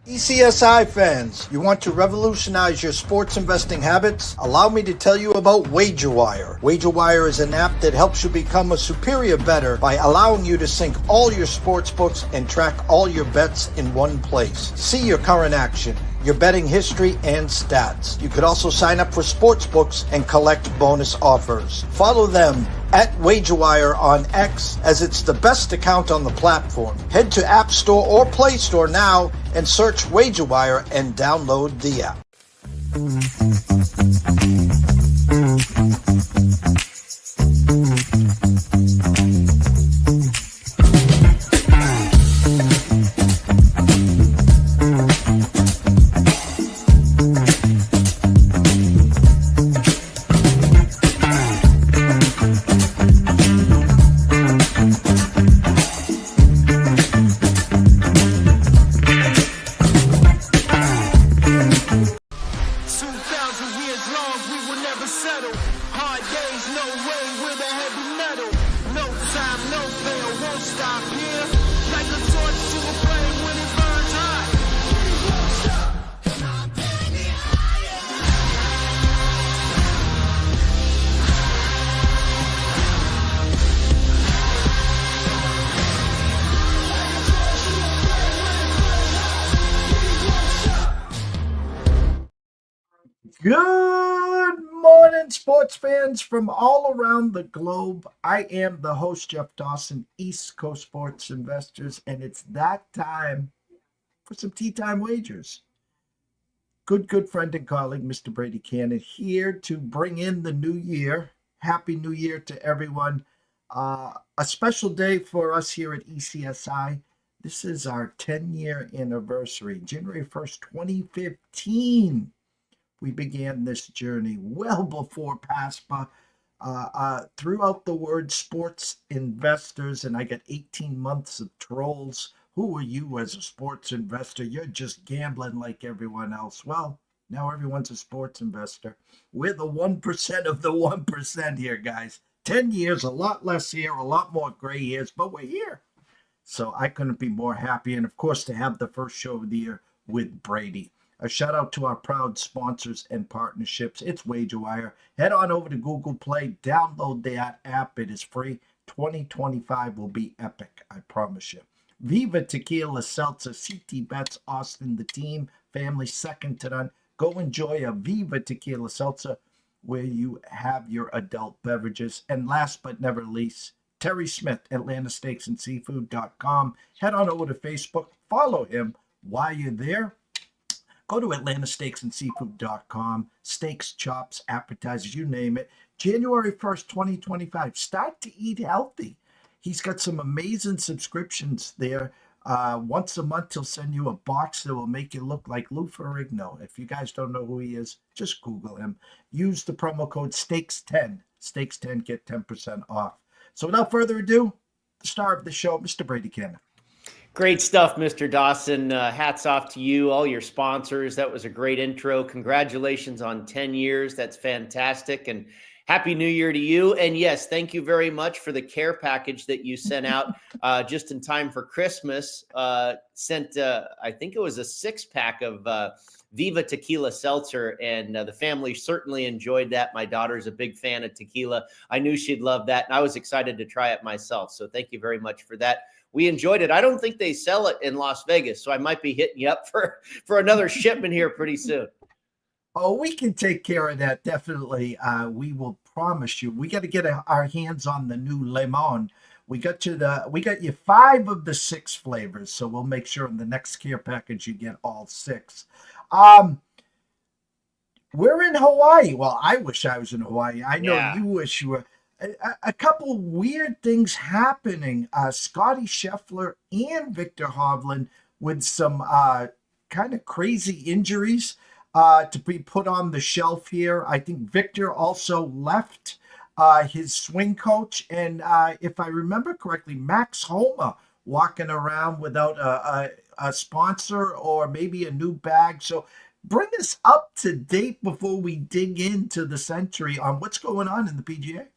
ECSI fans, you want to revolutionize your sports investing habits? Allow me to tell you about WagerWire. WagerWire is an app that helps you become a superior bettor by allowing you to sync all your sports books and track all your bets in one place. See your current action, your betting history, and stats. You could also sign up for sports books and collect bonus offers. Follow them at WagerWire on X, as it's the best account on the platform. Head to App Store or Play Store now and search WagerWire and download the app. Good morning, sports fans from all around the globe. I am the host, Jeff Dawson, East Coast Sports Investors, and it's that time for some tea time wagers. Good friend and colleague, Mr. Brady Kannon, here to bring in the new year. Happy New Year to everyone. A special day for us here at ECSI. This is our 10-year anniversary, January 1st, 2015. We began this journey well before PASPA. Throughout the word sports investors, and I got 18 months of trolls. Who are you as a sports investor? You're just gambling like everyone else. Well, now everyone's a sports investor. We're the 1% of the 1% here, guys. 10 years, a lot less here, a lot more gray hairs, but we're here. So I couldn't be more happy. And of course, to have the first show of the year with Brady. A shout out to our proud sponsors and partnerships. It's WagerWire. Head on over to Google Play. Download that app. It is free. 2025 will be epic, I promise you. Viva Tequila Seltzer, CT Bets, Austin, the team, family second to none. Go enjoy a Viva Tequila Seltzer where you have your adult beverages. And last but never least, Terry Smith, AtlantaSteaksAndSeafood.com. Head on over to Facebook. Follow him while you're there. Go to AtlantaSteaksAndSeafood.com. Steaks, chops, appetizers, you name it. January 1st, 2025. Start to eat healthy. He's got some amazing subscriptions there. Once a month, he'll send you a box that will make you look like Lou Ferrigno. If you guys don't know who he is, just Google him. Use the promo code STEAKS10. STEAKS10, get 10% off. So without further ado, the star of the show, Mr. Brady Kannon. Great stuff, Mr. Dawson. Hats off to you, all your sponsors. That was a great intro. Congratulations on 10 years. That's fantastic. And Happy New Year to you. And yes, thank you very much for the care package that you sent out just in time for Christmas. I think it was a 6-pack of Viva Tequila Seltzer, and the family certainly enjoyed that. My daughter's a big fan of tequila. I knew she'd love that, and I was excited to try it myself. So thank you very much for that. We enjoyed it. I don't think they sell it in Las Vegas, so I might be hitting you up for another shipment here pretty soon. Oh, we can take care of that. Definitely. We will promise you. We got to get our hands on the new lemon. We got you 5 of the 6 flavors. So we'll make sure in the next care package you get all 6. We're in Hawaii. Well, I wish I was in Hawaii. I know you wish you were. A couple weird things happening. Scotty Scheffler and Victor Hovland with some kind of crazy injuries to be put on the shelf here. I think Victor also left his swing coach. And if I remember correctly, Max Homa walking around without a sponsor or maybe a new bag. So bring us up to date before we dig into the Sentry on what's going on in the PGA.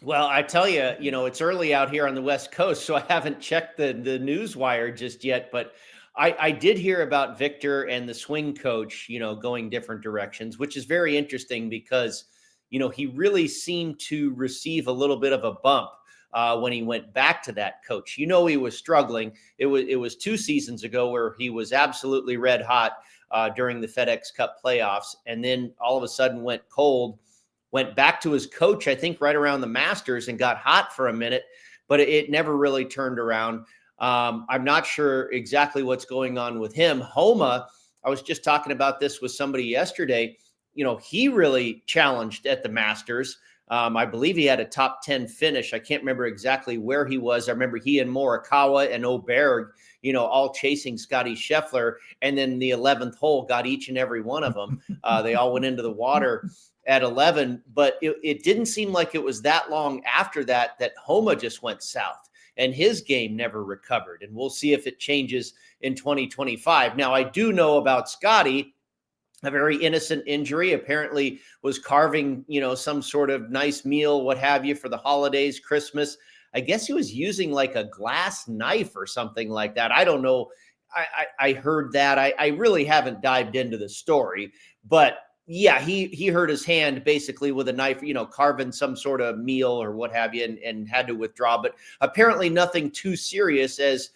Well, I tell you, it's early out here on the West Coast, so I haven't checked the news wire just yet. But I did hear about Victor and the swing coach, going different directions, which is very interesting because, he really seemed to receive a little bit of a bump when he went back to that coach. He was struggling. It was 2 seasons ago where he was absolutely red hot during the FedEx Cup playoffs, and then all of a sudden went cold, went back to his coach, I think right around the Masters, and got hot for a minute, but it never really turned around. I'm not sure exactly what's going on with him. Homa, I was just talking about this with somebody yesterday. He really challenged at the Masters. I believe he had a top 10 finish. I can't remember exactly where he was. I remember he and Morikawa and Oberg, all chasing Scotty Scheffler. And then the 11th hole got each and every one of them. They all went into the water at 11. But it didn't seem like it was that long after that Homa just went south and his game never recovered. And we'll see if it changes in 2025. Now, I do know about Scotty. A very innocent injury, apparently was carving, some sort of nice meal, what have you, for the holidays, Christmas. I guess he was using like a glass knife or something like that. I don't know. I heard that. I really haven't dived into the story, but yeah, he hurt his hand basically with a knife, carving some sort of meal or what have you, and had to withdraw. But apparently nothing too serious, as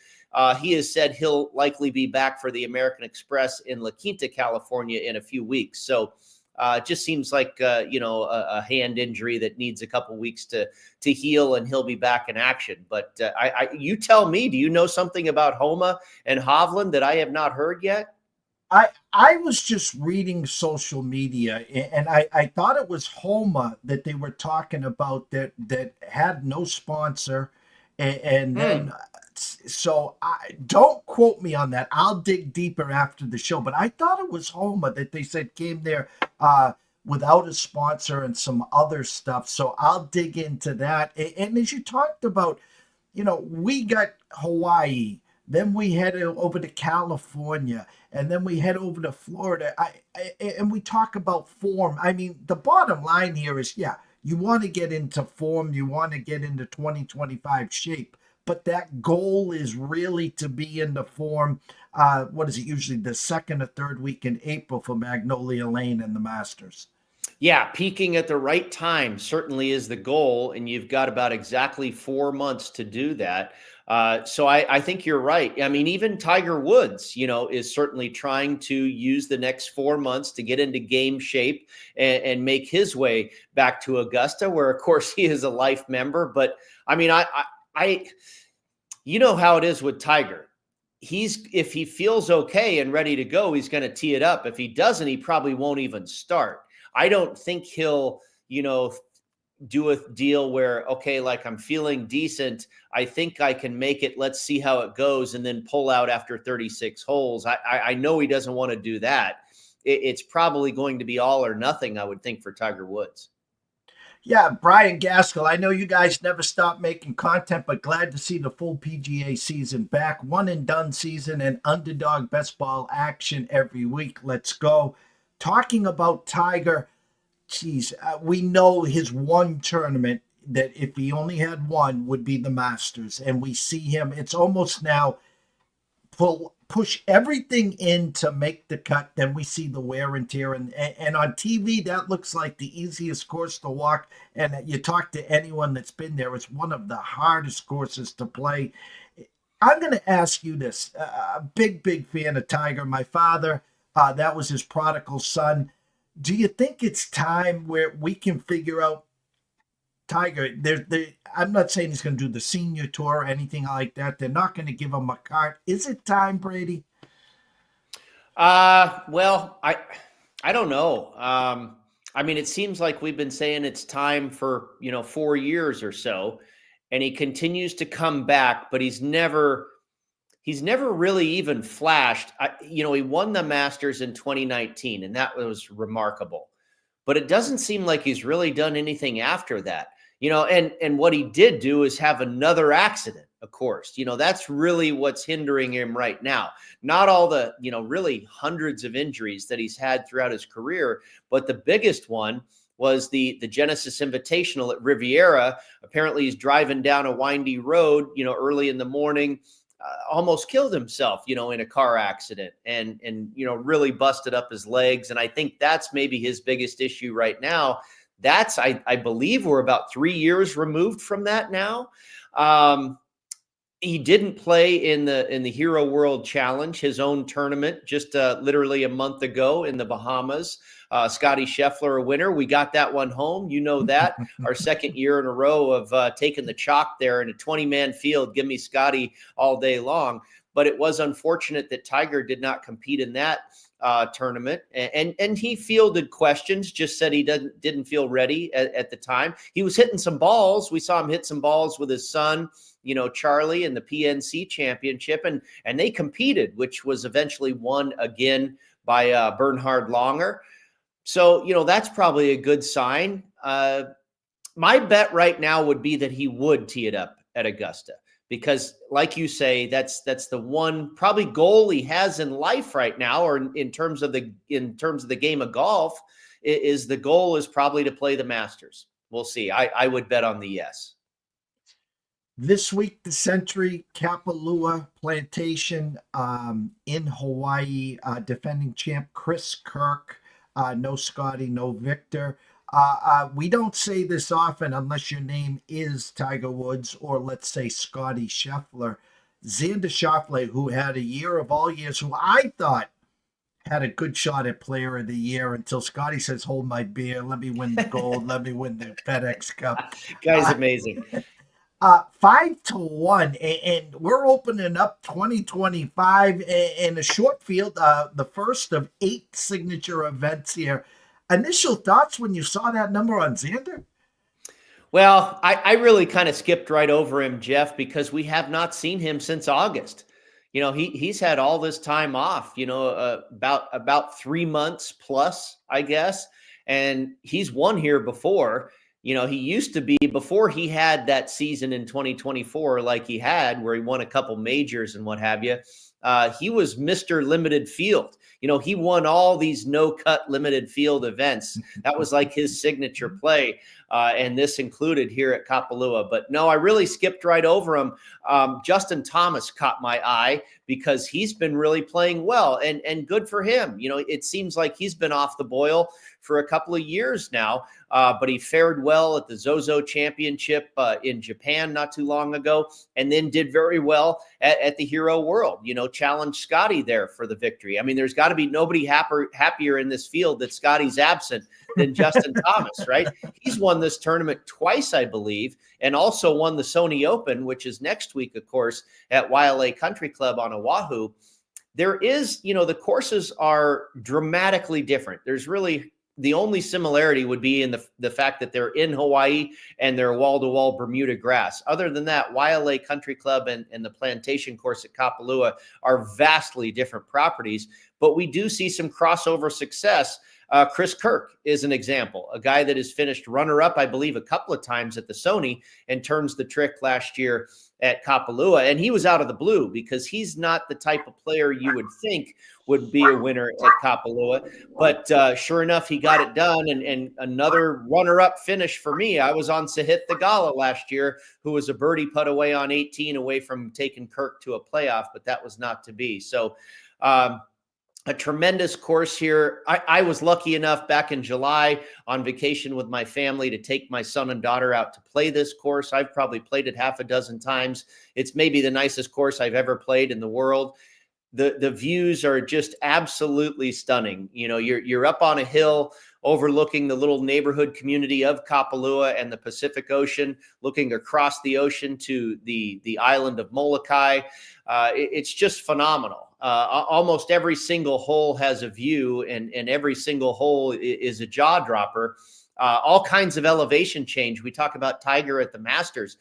he has said he'll likely be back for the American Express in La Quinta, California in a few weeks. So it just seems like, a hand injury that needs a couple weeks to heal, and he'll be back in action. But you tell me, do you know something about Homa and Hovland that I have not heard yet? I was just reading social media, and I thought it was Homa that they were talking about that had no sponsor, and then so don't quote me on that. I'll dig deeper after the show, but I thought it was Homa that they said came there without a sponsor and some other stuff. So I'll dig into that. And as you talked about, we got Hawaii. Then we head over to California, and then we head over to Florida. And we talk about form. I mean, the bottom line here is, yeah, you want to get into form. You want to get into 2025 shape. But that goal is really to be in the form. What is it? Usually the second or third week in April for Magnolia Lane and the Masters. Yeah, peaking at the right time certainly is the goal, and you've got about exactly 4 months to do that. So I think you're right. I mean, even Tiger Woods, is certainly trying to use the next 4 months to get into game shape and make his way back to Augusta, where, of course, he is a life member. But I mean, you know how it is with Tiger. If he feels okay and ready to go, he's going to tee it up. If he doesn't, he probably won't even start. I don't think he'll, do a deal where, okay, like I'm feeling decent, I think I can make it, let's see how it goes, and then pull out after 36 holes. I know he doesn't want to do that. It's probably going to be all or nothing, I would think, for Tiger Woods. Yeah, Brian Gaskell, I know you guys never stop making content, but glad to see the full PGA season back. One and done season and underdog best ball action every week. Let's go. Talking about Tiger, geez, we know his one tournament that if he only had one would be the Masters. And we see him, it's almost now push everything in to make the cut. Then we see the wear and tear. And on TV, that looks like the easiest course to walk. And you talk to anyone that's been there, it's one of the hardest courses to play. I'm going to ask you this. A big fan of Tiger. My father, that was his prodigal son. Do you think it's time where we can figure out Tiger? I'm not saying he's going to do the senior tour or anything like that. They're not going to give him a cart. Is it time, Brady? Well, I don't know. I mean, it seems like we've been saying it's time for 4 years or so, and he continues to come back, but he's never really even flashed. He won the Masters in 2019, and that was remarkable. But it doesn't seem like he's really done anything after that. And what he did do is have another accident, of course. That's really what's hindering him right now. Not all the, really hundreds of injuries that he's had throughout his career, but the biggest one was the Genesis Invitational at Riviera. Apparently he's driving down a windy road, early in the morning, almost killed himself, in a car accident and, really busted up his legs. And I think that's maybe his biggest issue right now. That's, I believe we're about 3 years removed from that now. He didn't play in the Hero World Challenge, his own tournament, just literally a month ago in the Bahamas. Scotty Scheffler, a winner. We got that one home. You know that. Our second year in a row of taking the chalk there in a 20-man field. Give me Scotty all day long. But it was unfortunate that Tiger did not compete in that tournament. And he fielded questions, just said he didn't feel ready at the time. He was hitting some balls. We saw him hit some balls with his son, Charlie, in the PNC Championship. And they competed, which was eventually won again by Bernhard Langer. So, that's probably a good sign. My bet right now would be that he would tee it up at Augusta, because like you say, that's the one probably goal he has in life right now, or in terms of the game of golf, is the goal is probably to play the Masters. We'll see. I would bet on the yes. This week, the Sentry Kapalua Plantation in Hawaii, defending champ Chris Kirk. No Scotty, no Victor. We don't say this often unless your name is Tiger Woods or, let's say, Scotty Scheffler. Xander Schauffele, who had a year of all years, who I thought had a good shot at Player of the Year until Scotty says, hold my beer, let me win the gold, let me win the FedEx Cup. Guy's amazing. 5-1, and we're opening up 2025 in a short field, the first of 8 signature events here. Initial thoughts when you saw that number on Xander? Well, I really kind of skipped right over him, Jeff, because we have not seen him since August. He's had all this time off, about 3 months plus, I guess, and he's won here before. He used to be, before he had that season in 2024 like he had, where he won a couple majors and what have you, he was Mr. Limited Field. He won all these no-cut limited field events. That was like his signature play, and this included here at Kapalua. But no, I really skipped right over him. Justin Thomas caught my eye because he's been really playing well, and good for him. It seems like he's been off the boil for a couple of years now, but he fared well at the Zozo Championship in Japan not too long ago, and then did very well at the Hero World. Challenged Scotty there for the victory. I mean, there's got to be nobody happier in this field that Scotty's absent than Justin Thomas, right? He's won this tournament twice, I believe, and also won the Sony Open, which is next week, of course, at Wailea Country Club on Oahu. There is, the courses are dramatically different. There's really, the only similarity would be in the fact that they're in Hawaii and they're wall-to-wall Bermuda grass. Other than that, Wailea Country Club and the Plantation course at Kapalua are vastly different properties, but we do see some crossover success. Chris Kirk is an example, a guy that has finished runner-up, I believe, a couple of times at the Sony and turns the trick last year at Kapalua. And he was out of the blue because he's not the type of player you would think would be a winner at Kapalua. But sure enough, he got it done. And another runner-up finish for me. I was on Sahith Theegala last year, who was a birdie putt away on 18 away from taking Kirk to a playoff, but that was not to be. So a tremendous course here. I was lucky enough back in July on vacation with my family to take my son and daughter out to play this course. I've probably played it half a dozen times. It's maybe the nicest course I've ever played in the world. The views are just absolutely stunning. You're up on a hill overlooking the little neighborhood community of Kapalua and the Pacific Ocean, looking across the ocean to the island of Molokai. It's just phenomenal. Almost every single hole has a view, and every single hole is a jaw dropper. All kinds of elevation change. We talk about Tiger at the Masters.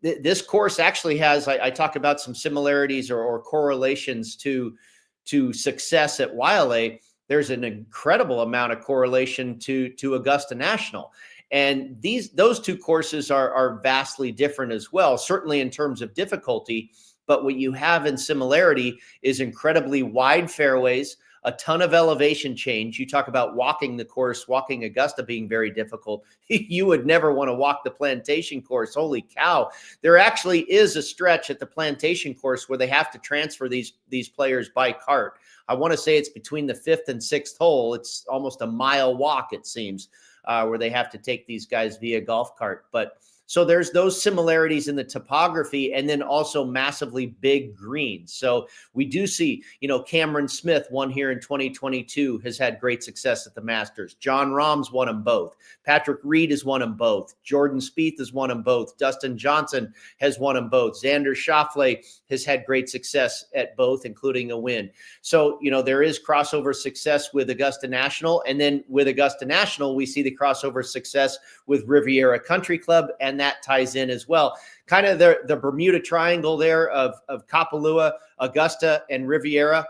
This course actually has, I talk about some similarities or correlations to success at Wailea. There's an incredible amount of correlation to Augusta National. And those two courses are vastly different as well, certainly in terms of difficulty. But what you have in similarity is incredibly wide fairways, a ton of elevation change. You talk about walking the course, walking Augusta being very difficult. You would never want to walk the Plantation course. Holy cow. There actually is a stretch at the Plantation course where they have to transfer these players by cart. I want to say it's between the 5th and 6th hole. It's almost a mile walk, it seems, where they have to take these guys via golf cart. But so there's those similarities in the topography, and then also massively big greens. So we do see, Cameron Smith won here in 2022, has had great success at the Masters. John Rahm's won them both. Patrick Reed has won them both. Jordan Spieth has won them both. Dustin Johnson has won them both. Xander Schauffele has had great success at both, including a win. So, there is crossover success with Augusta National. And then with Augusta National, we see the crossover success with Riviera Country Club, and that ties in as well. Kind of the Bermuda Triangle there of Kapalua, Augusta, and Riviera.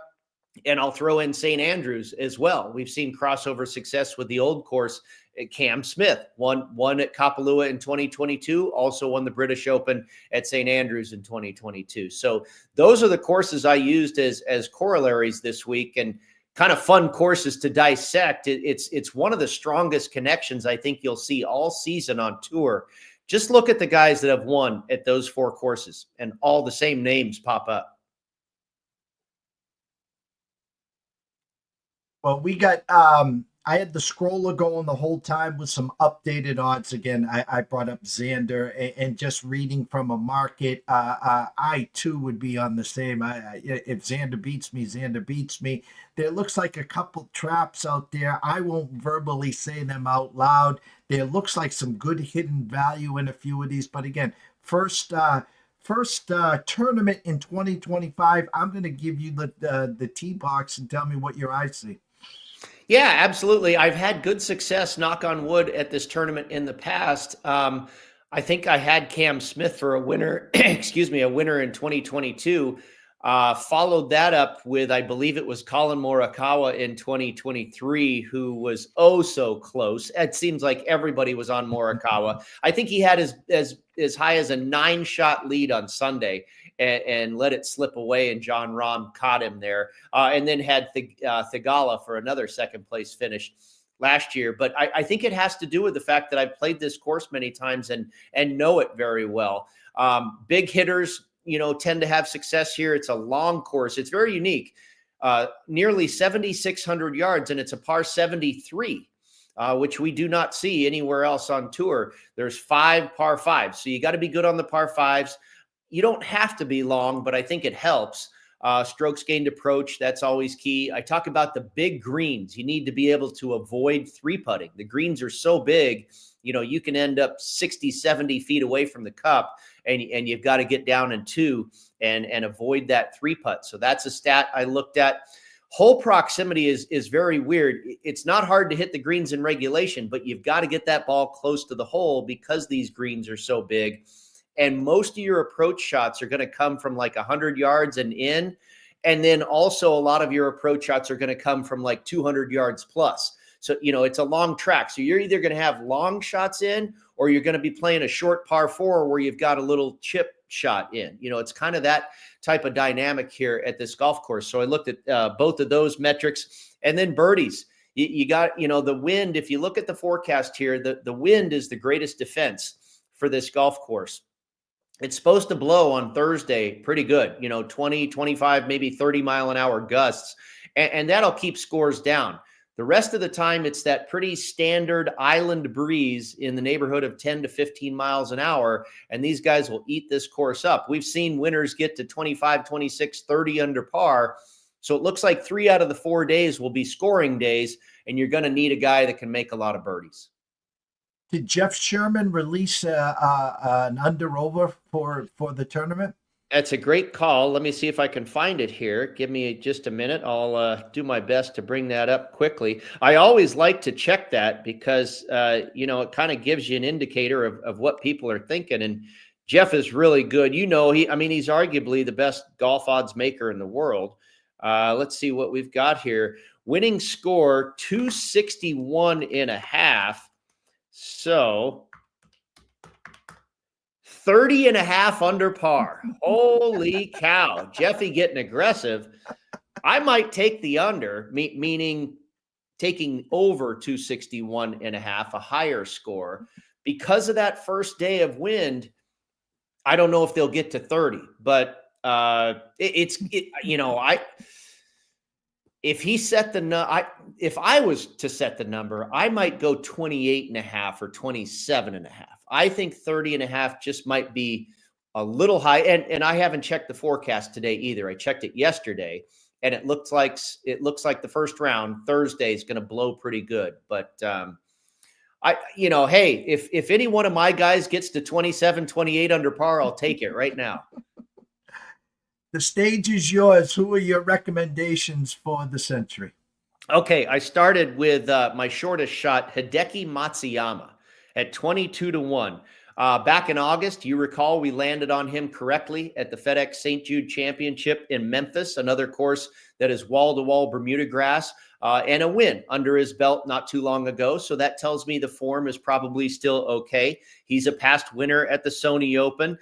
And I'll throw in St. Andrews as well. We've seen crossover success with the old course. Cam Smith won at Kapalua in 2022, also won the British Open at St. Andrews in 2022. So those are the courses I used as corollaries this week, and kind of fun courses to dissect. It's one of the strongest connections I think you'll see all season on tour. Just look at the guys that have won at those 4 courses, and all the same names pop up. Well, we got I had the scroller going the whole time with some updated odds. Again, I brought up Xander, and just reading from a market, I too would be on the same. If Xander beats me, Xander beats me. There looks like a couple traps out there. I won't verbally say them out loud. There looks like some good hidden value in a few of these. But again, first tournament in 2025. I'm going to give you the tee box and tell me what your eyes see. Yeah, absolutely. I've had good success, knock on wood, at this tournament in the past. I think I had Cam Smith for a winner, a winner in 2022. Followed that up with, I believe it was Colin Morikawa in 2023, who was oh so close. It seems like everybody was on Morikawa. I think he had as high as a 9-shot lead on Sunday, and let it slip away, and John Rahm caught him there, and then had Thigala for another second place finish last year. But I think it has to do with the fact that I've played this course many times and know it very well. Big hitters, tend to have success here. It's a long course. It's very unique, nearly 7,600 yards, and it's a par 73. Which we do not see anywhere else on tour. There's 5 par 5s. So you got to be good on the par 5s. You don't have to be long, but I think it helps. Strokes gained approach, that's always key. I talk about the big greens. You need to be able to avoid 3-putting. The greens are so big, you can end up 60, 70 feet away from the cup, and you've got to get down in 2 and avoid that 3-putt. So that's a stat I looked at. Hole proximity is very weird. It's not hard to hit the greens in regulation, but you've got to get that ball close to the hole because these greens are so big. And most of your approach shots are going to come from like 100 yards and in. And then also a lot of your approach shots are going to come from like 200 yards plus. So, it's a long track. So you're either going to have long shots in, or you're going to be playing a short par 4 where you've got a little chip shot in. It's kind of that type of dynamic here at this golf course. So I looked at both of those metrics, and then birdies. You got, the wind. If you look at the forecast here, the wind is the greatest defense for this golf course. It's supposed to blow on Thursday pretty good, 20, 25, maybe 30 mile an hour gusts, and that'll keep scores down. The rest of the time, it's that pretty standard island breeze in the neighborhood of 10 to 15 miles an hour, and these guys will eat this course up. We've seen winners get to 25, 26, 30 under par, so it looks like 3 out of the 4 days will be scoring days, and you're going to need a guy that can make a lot of birdies. Did Jeff Sherman release an under-over for the tournament? That's a greit call. Let me see if I can find it here. Give me just a minute. I'll do my best to bring that up quickly. I always like to check that because, it kind of gives you an indicator of what people are thinking. And Jeff is really good. He's arguably the best golf odds maker in the world. Let's see what we've got here. Winning score, 261.5. So 30.5 under par. Holy cow. Jeffy getting aggressive. I might take the under, meaning taking over 261.5, a higher score. Because of that first day of wind, I don't know if they'll get to 30, but if he set if I was to set the number, I might go 28.5 or 27.5. I think 30.5 just might be a little high. And I haven't checked the forecast today either. I checked it yesterday, and it looks like the first round Thursday is going to blow pretty good. But hey, if any one of my guys gets to 27, 28 under par, I'll take it right now. The stage is yours. Who are your recommendations for the Sentry? Okay, I started with my shortest shot, Hideki Matsuyama, at 22-1. Back in August, you recall we landed on him correctly at the FedEx St. Jude Championship in Memphis, another course that is wall-to-wall Bermuda grass, and a win under his belt not too long ago. So that tells me the form is probably still okay. He's a past winner at the Sony Open,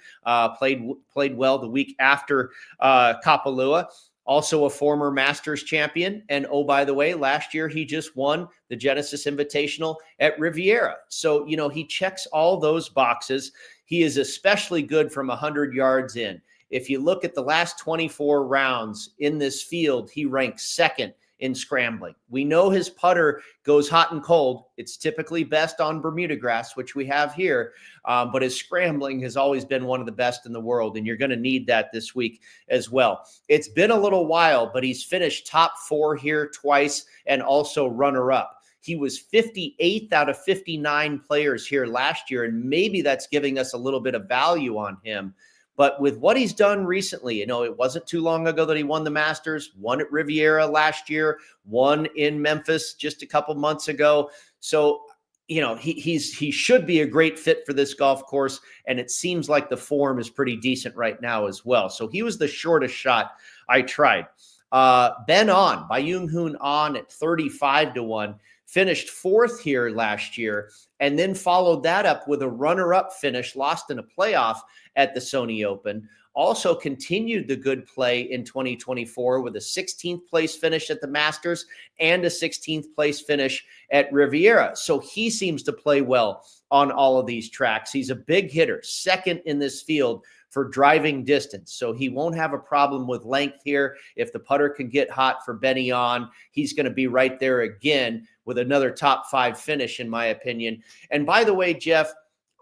played well the week after Kapalua. Also a former Masters champion. And oh, by the way, last year he just won the Genesis Invitational at Riviera. So, he checks all those boxes. He is especially good from 100 yards in. If you look at the last 24 rounds in this field, he ranks second in scrambling. We know his putter goes hot and cold. It's typically best on Bermuda grass, which we have here, but his scrambling has always been one of the best in the world, and you're going to need that this week as well. It's been a little while, but he's finished top 4 here twice and also runner-up. He was 58th out of 59 players here last year, and maybe that's giving us a little bit of value on him. But with what he's done recently, it wasn't too long ago that he won the Masters, won at Riviera last year, won in Memphis just a couple months ago. So, he should be a great fit for this golf course, and it seems like the form is pretty decent right now as well. So he was the shortest shot I tried. Ben On, Byung Hoon On at 35-1. Finished 4th here last year, and then followed that up with a runner-up finish, lost in a playoff at the Sony Open. Also continued the good play in 2024 with a 16th place finish at the Masters and a 16th place finish at Riviera. So he seems to play well on all of these tracks. He's a big hitter, second in this field for driving distance. So he won't have a problem with length here. If the putter can get hot for Benny On, he's going to be right there again with another top 5 finish, in my opinion. And by the way, Jeff,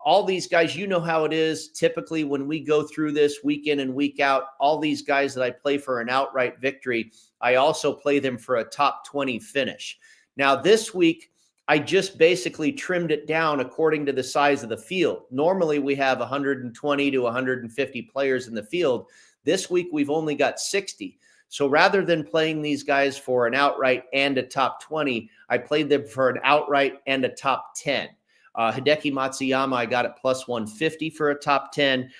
all these guys, you know how it is. Typically, when we go through this week in and week out, all these guys that I play for an outright victory, I also play them for a top 20 finish. Now, this week, I just basically trimmed it down according to the size of the field. Normally, we have 120 to 150 players in the field. This week, we've only got 60. So rather than playing these guys for an outright and a top 20, I played them for an outright and a top 10. Hideki Matsuyama, I got it plus 150 for a top 10.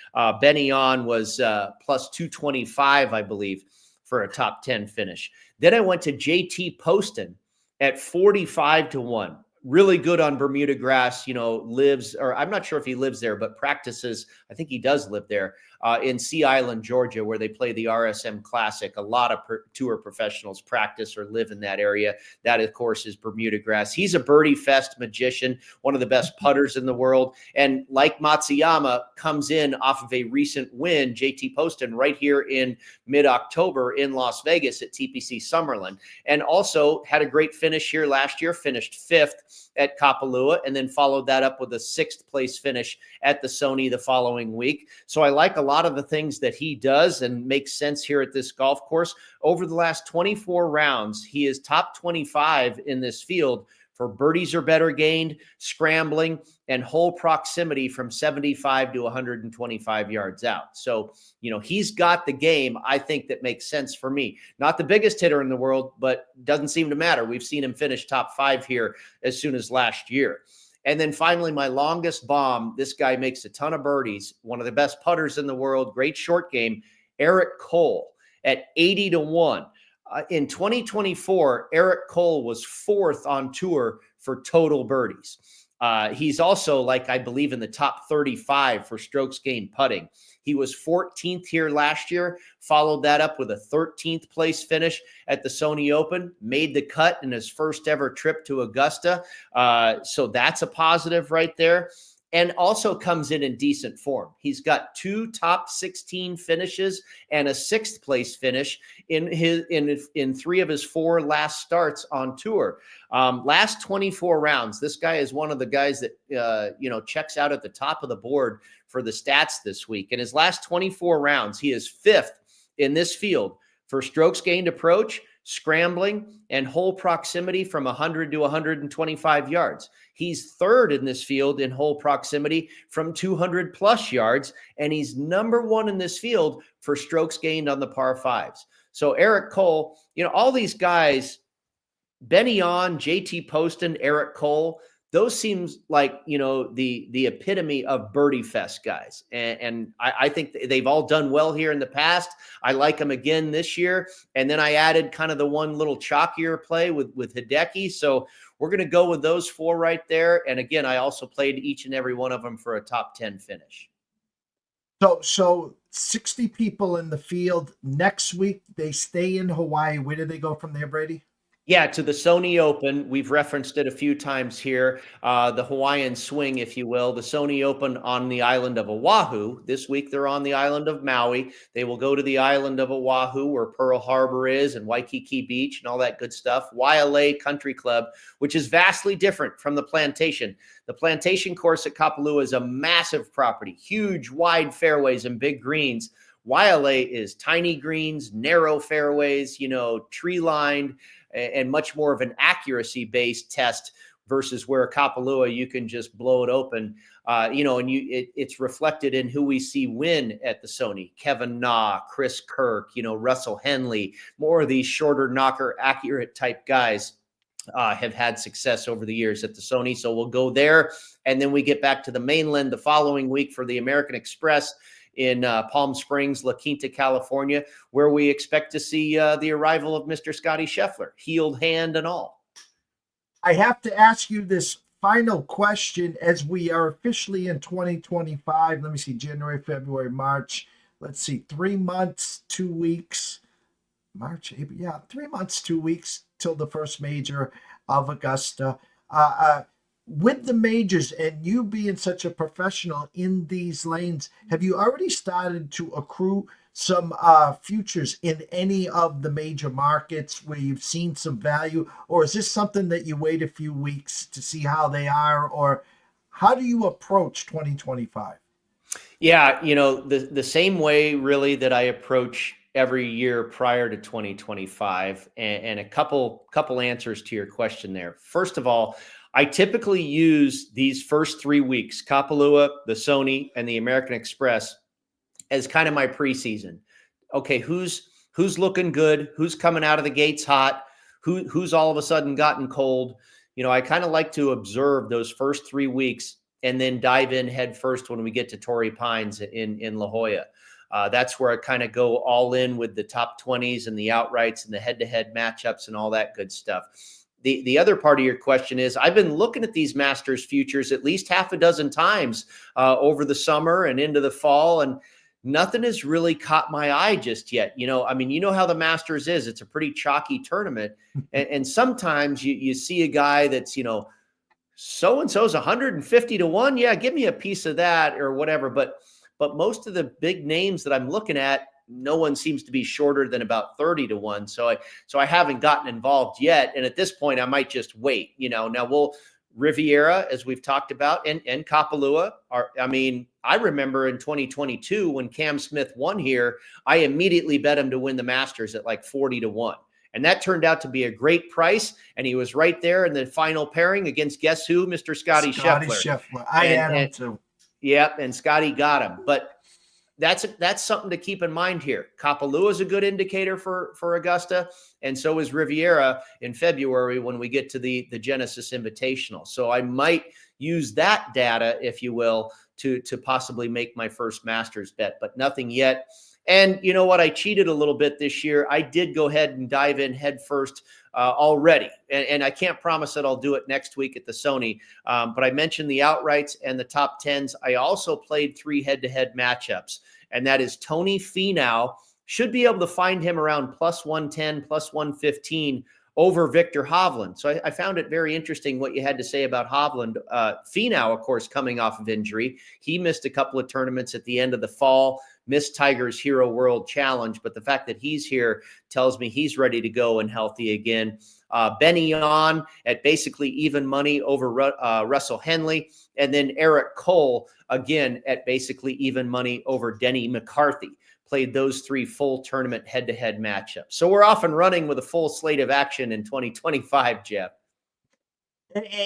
Benny On was plus 225, I believe, for a top 10 finish. Then I went to JT Poston at 45-1. Really good on Bermuda grass, lives, or I'm not sure if he lives there, but practices, I think he does live there, in Sea Island, Georgia, where they play the RSM Classic. A lot of tour professionals practice or live in that area. That, of course, is Bermuda grass. He's a birdie fest magician, one of the best putters in the world. And like Matsuyama, comes in off of a recent win, JT Poston, right here in mid-October in Las Vegas at TPC Summerlin. And also had a great finish here last year, finished 5th at Kapalua, and then followed that up with a 6th place finish at the Sony the following week. So I like a lot of the things that he does and makes sense here at this golf course. Over the last 24 rounds, he is top 25 in this field for birdies or better gained, scrambling, and hole proximity from 75 to 125 yards out. So, he's got the game, I think, that makes sense for me. Not the biggest hitter in the world, but doesn't seem to matter. We've seen him finish top 5 here as soon as last year. And then finally, my longest bomb, this guy makes a ton of birdies, one of the best putters in the world, great short game, Eric Cole at 80-1. In 2024, Eric Cole was 4th on tour for total birdies. He's also, like, I believe, in the top 35 for strokes gained putting. He was 14th here last year, followed that up with a 13th place finish at the Sony Open, made the cut in his first ever trip to Augusta. So that's a positive right there. And also comes in decent form. He's got 2 top 16 finishes and a 6th place finish in 3 of his 4 last starts on tour. Last 24 rounds, this guy is one of the guys that checks out at the top of the board for the stats this week. In his last 24 rounds, he is 5th in this field for strokes gained approach, scrambling, and hole proximity from 100 to 125 yards. He's 3rd in this field in hole proximity from 200 plus yards, and he's number 1 in this field for strokes gained on the par 5s. So Eric Cole, all these guys, Benny On, JT Poston, Eric Cole, those seems like, the epitome of birdie fest guys. And I think they've all done well here in the past. I like them again this year. And then I added kind of the one little chalkier play with Hideki. So we're going to go with those 4 right there. And again, I also played each and every one of them for a top 10 finish. So 60 people in the field. Next week, they stay in Hawaii. Where do they go from there, Brady? Yeah, to the Sony Open. We've referenced it a few times here. The Hawaiian swing, if you will. The Sony Open on the island of Oahu. This week, they're on the island of Maui. They will go to the island of Oahu, where Pearl Harbor is, and Waikiki Beach and all that good stuff. Waialae Country Club, which is vastly different from the Plantation. The Plantation course at Kapalua is a massive property, huge, wide fairways and big greens. Waialae is tiny greens, narrow fairways, tree-lined, and much more of an accuracy-based test versus where Kapalua, you can just blow it open, it's reflected in who we see win at the Sony. Kevin Na, Chris Kirk, Russell Henley, more of these shorter knocker, accurate type guys have had success over the years at the Sony. So we'll go there, and then we get back to the mainland the following week for the American Express in Palm Springs, La Quinta, California, where we expect to see the arrival of Mr. Scotty Scheffler, healed hand and all. I have to ask you this final question as we are officially in 2025. Let me see, January, February, March. Let's see, 3 months, 2 weeks. March, April, 3 months, 2 weeks till the first major of Augusta. With the majors and you being such a professional in these lanes, have you already started to accrue some futures in any of the major markets where you've seen some value? Or is this something that you wait a few weeks to see how they are? Or how do you approach 2025? Yeah, the same way really that I approach every year prior to 2025. And a couple answers to your question there. First of all, I typically use these first 3 weeks, Kapalua, the Sony, and the American Express, as kind of my preseason. Okay, who's looking good? Who's coming out of the gates hot? Who's all of a sudden gotten cold? I kind of like to observe those first 3 weeks and then dive in head first when we get to Torrey Pines in La Jolla. That's where I kind of go all in with the top 20s and the outrights and the head-to-head matchups and all that good stuff. The other part of your question is I've been looking at these Masters futures at least half a dozen times over the summer and into the fall, and nothing has really caught my eye just yet. You know how the Masters is. It's a pretty chalky tournament. And sometimes you see a guy that's, so-and-so's 150 to 1. Yeah, give me a piece of that or whatever. But most of the big names that I'm looking at, no one seems to be shorter than about 30 to 1. So I haven't gotten involved yet. And at this point, I might just wait. Now Riviera, as we've talked about, and Kapalua I remember in 2022 when Cam Smith won here, I immediately bet him to win the Masters at like 40 to 1. And that turned out to be a great price. And he was right there in the final pairing against guess who? Mr. Scotty Scheffler. I had him too. Yeah, and Scotty got him. But that's something to keep in mind here. Kapalua is a good indicator for Augusta, and so is Riviera in February when we get to the Genesis Invitational. So I might use that data, if you will, to possibly make my first Masters bet, but nothing yet. And you know what? I cheated a little bit this year. I did go ahead and dive in head first already. And I can't promise that I'll do it next week at the Sony. But I mentioned the outrights and the top tens. I also played 3 head-to-head matchups, and that is Tony Finau. Should be able to find him around plus 110, plus 115 over Victor Hovland. So I found it very interesting what you had to say about Hovland. Finau, of course, coming off of injury. He missed a couple of tournaments at the end of the fall, missed Tiger's Hero World Challenge, but the fact that he's here tells me he's ready to go and healthy again. Benny on at basically even money over Russell Henley, and then Eric Cole again at basically even money over Denny McCarthy. Played those 3 full tournament head-to-head matchups. So we're off and running with a full slate of action in 2025, Jeff.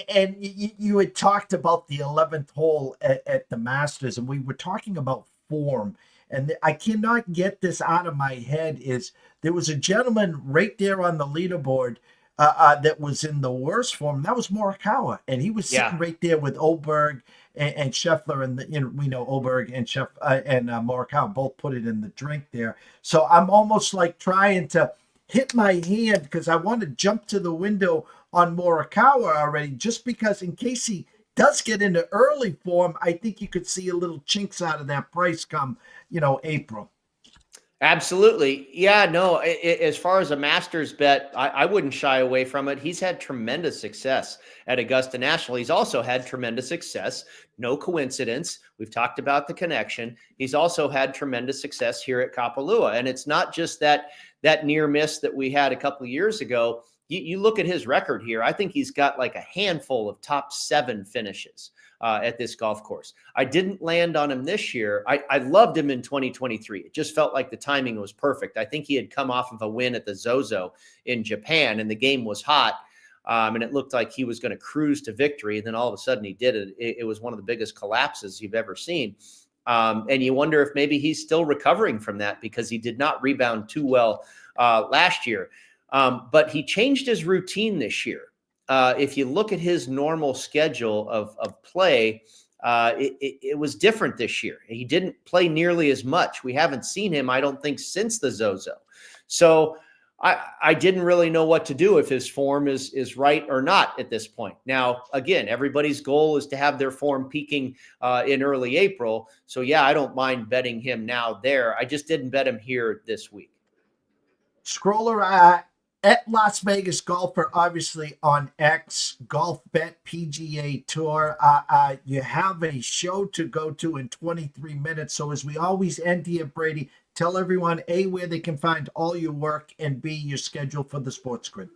And you had talked about the 11th hole at the Masters, and we were talking about form. And I cannot get this out of my head. Is there was a gentleman right there on the leaderboard that was in the worst form. That was Morikawa, and he was sitting right there with Oberg and Scheffler, and we know Oberg and Morikawa both put it in the drink there. So I'm almost like trying to hit my hand because I want to jump to the window on Morikawa already, just because in case he does get into early form, I think you could see a little chinks out of that price come, April. Absolutely. Yeah, no, as far as a Masters bet, I wouldn't shy away from it. He's had tremendous success at Augusta National. He's also had tremendous success. No coincidence. We've talked about the connection. He's also had tremendous success here at Kapalua. And it's not just that near miss that we had a couple of years ago. You look at his record here. I think he's got like a handful of top 7 finishes at this golf course. I didn't land on him this year. I loved him in 2023. It just felt like the timing was perfect. I think he had come off of a win at the Zozo in Japan, and the game was hot. And it looked like he was going to cruise to victory. And then all of a sudden he did it. It was one of the biggest collapses you've ever seen. And you wonder if maybe he's still recovering from that because he did not rebound too well last year. But he changed his routine this year. If you look at his normal schedule of play, it was different this year. He didn't play nearly as much. We haven't seen him, I don't think, since the Zozo. So I didn't really know what to do if his form is right or not at this point. Now, again, everybody's goal is to have their form peaking in early April. So, yeah, I don't mind betting him now there. I just didn't bet him here this week. Scroller at Las Vegas Golfer, obviously on X, Golf Bet PGA Tour. You have a show to go to in 23 minutes. So as we always end here, Brady, tell everyone, A, where they can find all your work, and B, your schedule for the Sports Grid.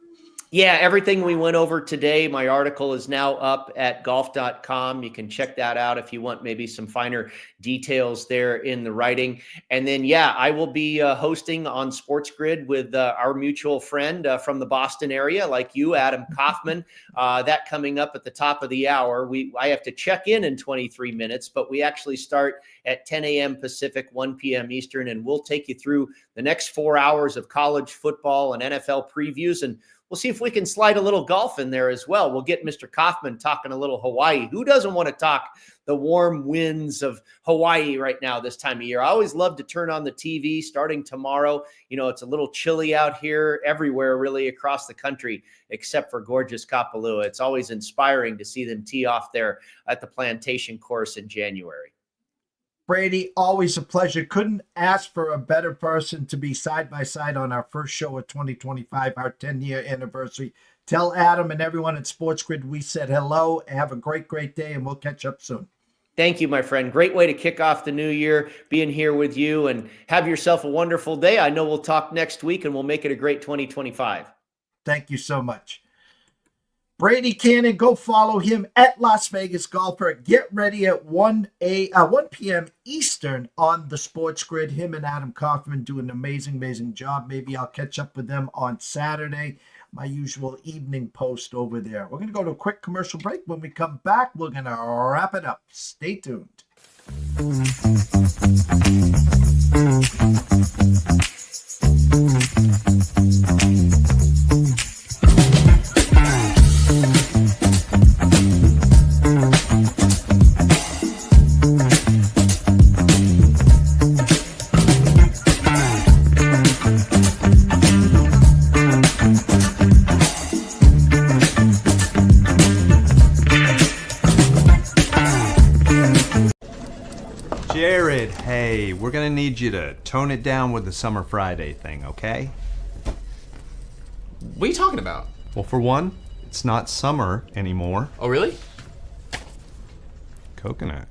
Yeah, everything we went over today, my article is now up at golf.com. You can check that out if you want maybe some finer details there in the writing. And then, yeah, I will be hosting on Sports Grid with our mutual friend from the Boston area, like you, Adam Kaufman. That coming up at the top of the hour. I have to check in 23 minutes, but we actually start at 10 a.m. Pacific, 1 p.m. Eastern, and we'll take you through the next 4 hours of college football and NFL previews, and we'll see if we can slide a little golf in there as well. We'll get Mr. Kaufman talking a little Hawaii. Who doesn't want to talk the warm winds of Hawaii right now this time of year? I always love to turn on the TV starting tomorrow. It's a little chilly out here everywhere, really, across the country, except for gorgeous Kapalua. It's always inspiring to see them tee off there at the Plantation Course in January. Brady, always a pleasure. Couldn't ask for a better person to be side by side on our first show of 2025, our 10-year anniversary. Tell Adam and everyone at Sports Grid we said hello. Have a great, great day, and we'll catch up soon. Thank you, my friend. Great way to kick off the new year, being here with you, and have yourself a wonderful day. I know we'll talk next week, and we'll make it a great 2025. Thank you so much. Brady Kannon, go follow him at Las Vegas Golfer. Get ready at 1 p.m. Eastern on the Sports Grid. Him and Adam Kaufman do an amazing, amazing job. Maybe I'll catch up with them on Saturday, my usual evening post over there. We're going to go to a quick commercial break. When we come back, we're going to wrap it up. Stay tuned. Hey, we're gonna need you to tone it down with the Summer Friday thing, okay? What are you talking about? Well, for one, it's not summer anymore. Oh, really? Coconut.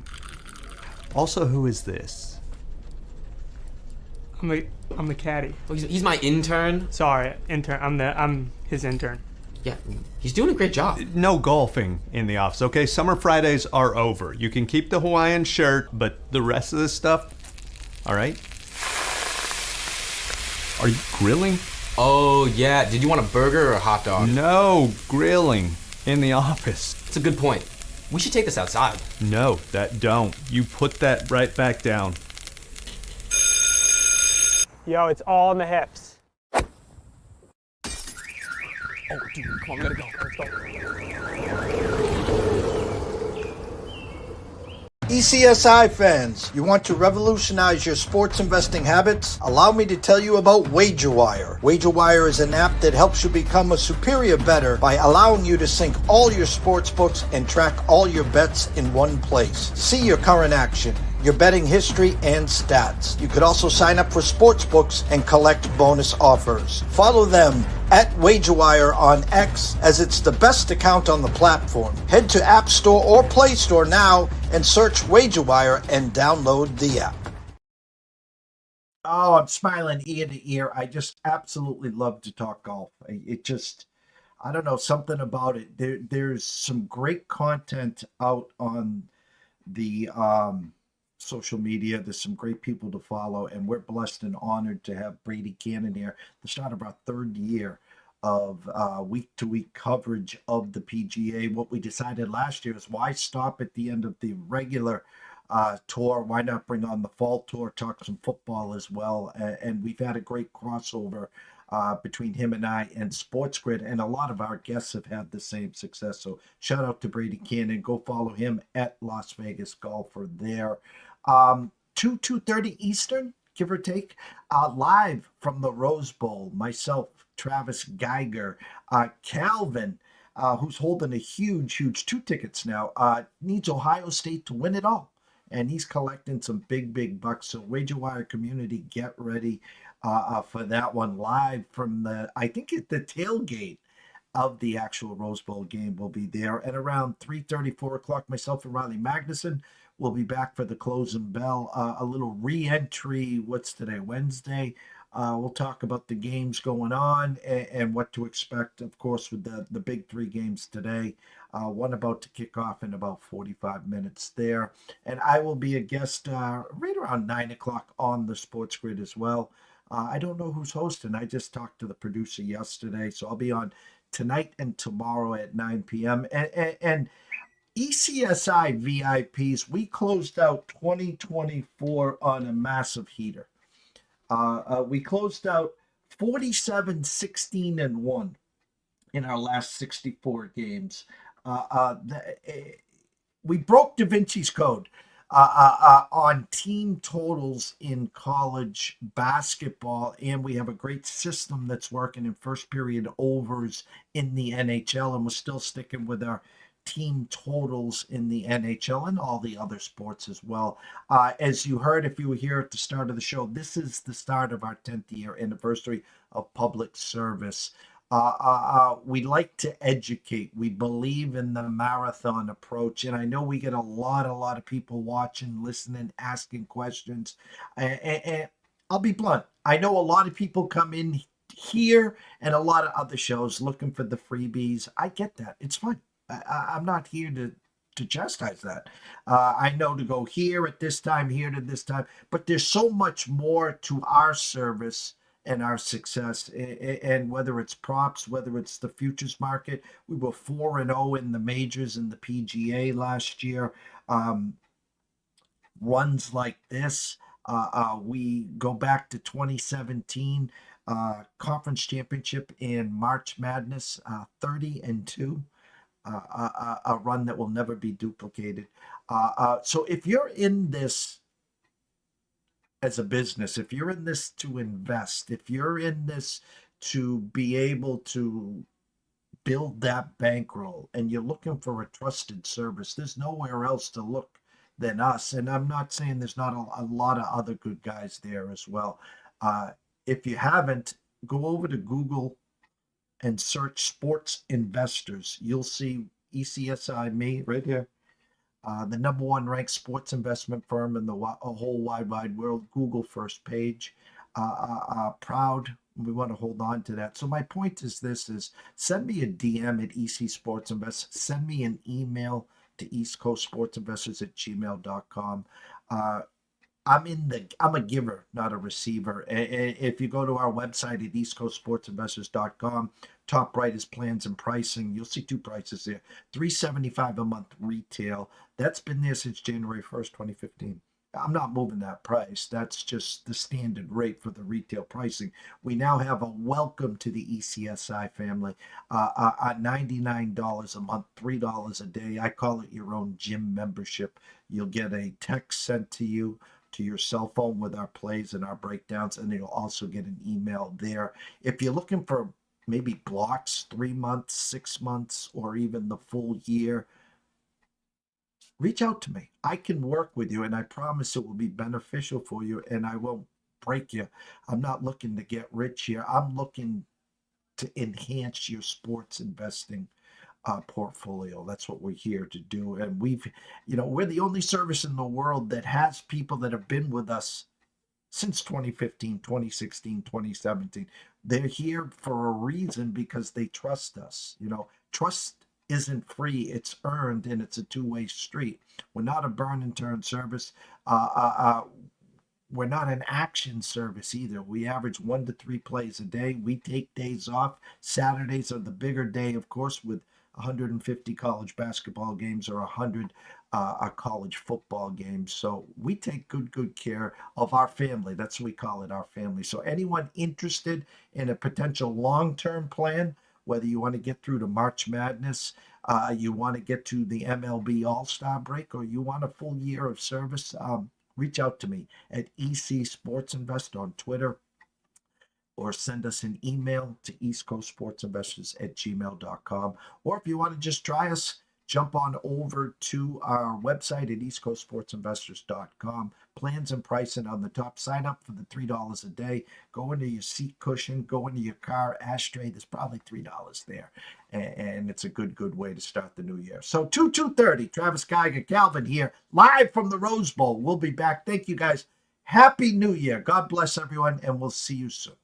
Also, who is this? I'm the caddy. Oh, he's my intern. Sorry, intern. I'm his intern. Yeah, he's doing a great job. No golfing in the office, okay? Summer Fridays are over. You can keep the Hawaiian shirt, but the rest of this stuff, all right? Are you grilling? Oh, yeah. Did you want a burger or a hot dog? No, grilling in the office. That's a good point. We should take this outside. No, that don't. You put that right back down. Yo, it's all in the hips. Oh, dude, come on, we gotta go. Let's go. ECSI fans, you want to revolutionize your sports investing habits? Allow me to tell you about WagerWire. WagerWire is an app that helps you become a superior bettor by allowing you to sync all your sports books and track all your bets in one place. See your current action, your betting history, and stats. You could also sign up for sports books and collect bonus offers. Follow them at WagerWire on X, as it's the best account on the platform. Head to App Store or Play Store now and search WagerWire and download the app. Oh, I'm smiling ear to ear. I just absolutely love to talk golf. It just, I don't know, something about it. There's some great content out on the social media. There's some great people to follow, and we're blessed and honored to have Brady Kannon here, the start of our third year of week-to-week coverage of the PGA. What we decided last year is, why stop at the end of the regular tour? Why not bring on the fall tour, talk some football as well? And we've had a great crossover between him and I and Sports Grid, and a lot of our guests have had the same success. So shout out to Brady Kannon. Go follow him at Las Vegas Golfer there. 2:30 Eastern, give or take, live from the Rose Bowl. Myself, Travis Geiger, Calvin, who's holding a huge 2 tickets now, needs Ohio State to win it all. And he's collecting some big bucks. So WagerWire community, get ready for that one, live from the, I think the tailgate of the actual Rose Bowl game will be there. And around 3:30, 4 o'clock, myself and Riley Magnuson will be back for the closing bell. A little re-entry, what's today, Wednesday? We'll talk about the games going on and what to expect, of course, with the big 3 games today. One about to kick off in about 45 minutes there. And I will be a guest right around 9 o'clock on the Sports Grid as well. I don't know who's hosting. I just talked to the producer yesterday, so I'll be on tonight and tomorrow at 9 p.m. And ECSI VIPs, we closed out 2024 on a massive heater. We closed out 47, 16, and 1 in our last 64 games. We broke Da Vinci's Code on team totals in college basketball, and we have a great system that's working in first period overs in the NHL, and we're still sticking with our team totals in the NHL and all the other sports as well. As you heard, if you were here at the start of the show, this is the start of our 10th year anniversary of public service. We like to educate. We believe in the marathon approach, and I know we get a lot of people watching, listening, asking questions. And I'll be blunt. I know a lot of people come in here and a lot of other shows looking for the freebies. I get that. It's fun. I'm not here to chastise that. I know to go here at this time, here to this time, but there's so much more to our service and our success. And whether it's props, whether it's the futures market, we were 4-0 in the majors in the PGA last year. Runs like this, we go back to 2017 conference championship in March Madness, 30-2. A run that will never be duplicated. So if you're in this as a business, if you're in this to invest, if you're in this to be able to build that bankroll, and you're looking for a trusted service, there's nowhere else to look than us. And I'm not saying there's not a lot of other good guys there as well. If you haven't, go over to Google and search sports investors. You'll see ECSI, me right here. The number one ranked sports investment firm in the whole wide world. Google first page. Proud. We want to hold on to that. So my point is this: is send me a DM at EC Sports Invest. Send me an email to East Coast Sports Investors at gmail.com. I'm a giver, not a receiver. If you go to our website at eastcoastsportsinvestors.com, top right is plans and pricing. You'll see two prices there. $375 a month retail. That's been there since January 1st, 2015. I'm not moving that price. That's just the standard rate for the retail pricing. We now have a welcome to the ECSI family. $99 a month, $3 a day. I call it your own gym membership. You'll get a text sent to you to your cell phone with our plays and our breakdowns, and you'll also get an email there. If you're looking for maybe blocks, 3 months, 6 months, or even the full year, reach out to me. I can work with you, and I promise it will be beneficial for you, and I won't break you. I'm not looking to get rich here. I'm looking to enhance your sports investing portfolio. That's what we're here to do. And we're the only service in the world that has people that have been with us since 2015, 2016, 2017. They're here for a reason because they trust us. Trust isn't free, it's earned, and it's a two-way street. We're not a burn and turn service. We're not an action service either. We average 1 to 3 plays a day. We take days off. Saturdays are the bigger day, of course, with 150 college basketball games or 100 college football games. So we take good care of our family. That's what we call it, our family. So anyone interested in a potential long-term plan, whether you want to get through to March Madness, you want to get to the MLB All-Star break, or you want a full year of service, reach out to me at EC Sports Invest on Twitter, or send us an email to eastcoastsportsinvestors@gmail.com. Or if you want to just try us, jump on over to our website at eastcoastsportsinvestors.com. Plans and pricing on the top. Sign up for the $3 a day. Go into your seat cushion, go into your car ashtray. There's probably $3 there. And it's a good way to start the new year. So 2:30, Travis Geiger, Calvin here, live from the Rose Bowl. We'll be back. Thank you guys. Happy New Year. God bless everyone, and we'll see you soon.